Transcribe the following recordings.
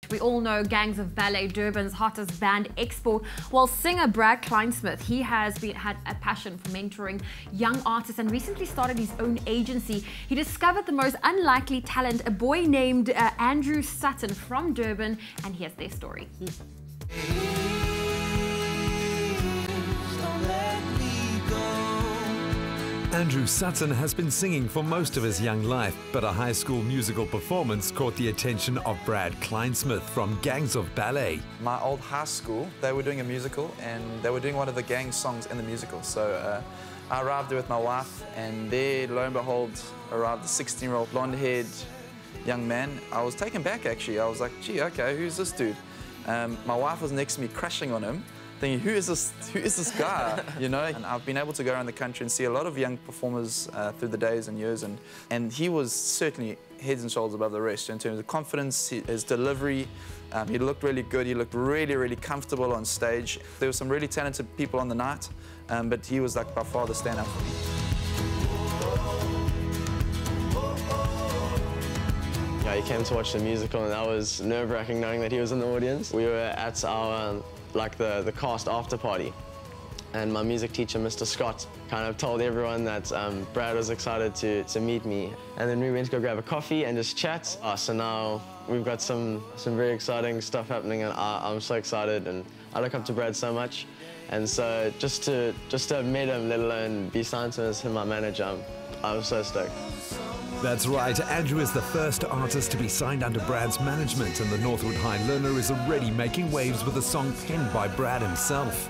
We all know Gangs of Ballet, Durban's hottest band export. While singer Brad Klynsmith, he has had a passion for mentoring young artists and recently started his own agency. He discovered the most unlikely talent, a boy named Andrew Sutton from Durban, and here's their story. Andrew Sutton has been singing for most of his young life, but a high school musical performance caught the attention of Brad Klynsmith from Gangs of Ballet. My old high school, they were doing a musical and they were doing one of the gang songs in the musical. So I arrived there with my wife, and there, lo and behold, arrived a 16-year-old blonde-haired young man. I was taken back, actually. I was like, gee, okay, who's this dude? My wife was next to me, crushing on him, thinking, who is this guy, you know? And I've been able to go around the country and see a lot of young performers through the days and years, and he was certainly heads and shoulders above the rest in terms of confidence, his delivery. He looked really good, he looked really, really comfortable on stage. There were some really talented people on the night, but he was like by far the standout for me. Yeah, he came to watch the musical, and that was nerve-wracking knowing that he was in the audience. We were at our the cast after party, and my music teacher, Mr. Scott, kind of told everyone that Brad was excited to meet me, and then we went to go grab a coffee and just chat. So now we've got some very exciting stuff happening, and I'm so excited, and I look up to Brad so much, and so just to have met him, let alone be signed to him as my manager, I'm so stoked. That's right, Andrew is the first artist to be signed under Brad's management, and the Northwood High learner is already making waves with a song penned by Brad himself.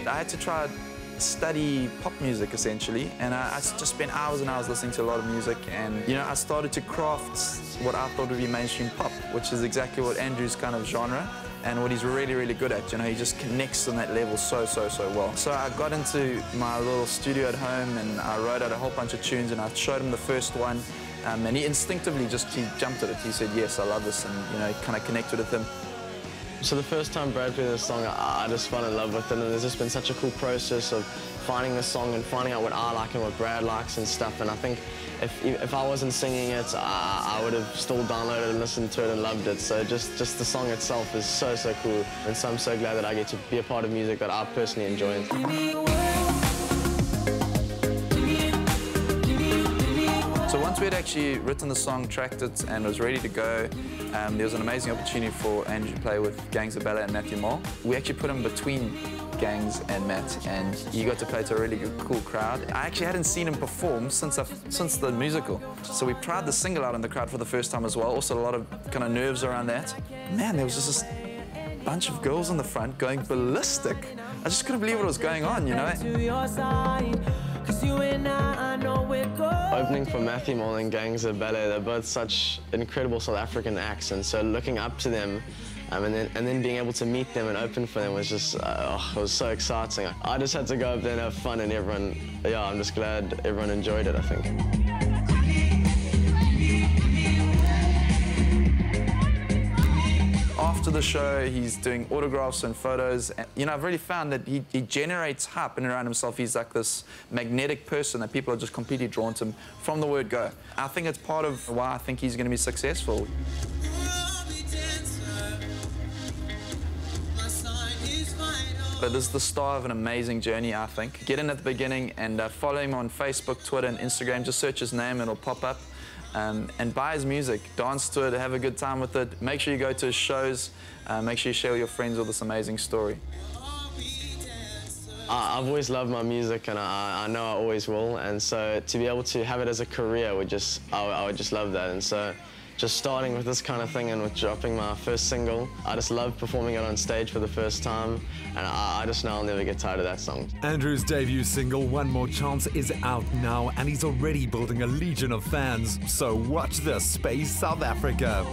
I had to try study pop music, essentially, and I just spent hours and hours listening to a lot of music, and, you know, I started to craft what I thought would be mainstream pop, which is exactly what Andrew's kind of genre and what he's really, really good at. You know, he just connects on that level so well. So I got into my little studio at home and I wrote out a whole bunch of tunes, and I showed him the first one, and he instinctively he jumped at it. He said, yes, I love this, and, you know, kind of connected with him. So the first time Brad played this song, I just fell in love with it, and there's just been such a cool process of finding the song and finding out what I like and what Brad likes and stuff, and I think if I wasn't singing it, I would have still downloaded and listened to it and loved it. So just the song itself is so cool, and so I'm so glad that I get to be a part of music that I personally enjoy. So once we had actually written the song, tracked it, and was ready to go, there was an amazing opportunity for Andrew to play with Gangs of Ballet and Matthew Mole. We actually put him between Gangs and Matt, and he got to play to a really good, cool crowd. I actually hadn't seen him perform since the musical. So we tried the single out in the crowd for the first time as well. Also a lot of kind of nerves around that. Man, there was just this bunch of girls in the front going ballistic. I just couldn't believe what was going on, you know? Opening for Matthew Mole and Gangs of Ballet, they're both such incredible South African acts, and so looking up to them and then being able to meet them and open for them was just, it was so exciting. I just had to go up there and have fun, and everyone, yeah, I'm just glad everyone enjoyed it, I think. After the show, he's doing autographs and photos. And, you know, I've really found that he generates hype in and around himself. He's like this magnetic person that people are just completely drawn to him from the word go. I think it's part of why I think he's going to be successful. But this is the start of an amazing journey, I think. Get in at the beginning and follow him on Facebook, Twitter, and Instagram. Just search his name and it'll pop up. And buy his music, dance to it, have a good time with it. Make sure you go to his shows. Make sure you share with your friends all this amazing story. I've always loved my music, and I know I always will. And so to be able to have it as a career I would just love that. And so just starting with this kind of thing and with dropping my first single, I just love performing it on stage for the first time, and I just know I'll never get tired of that song. Andrew's debut single, One More Chance, is out now, and he's already building a legion of fans. So watch this space, South Africa.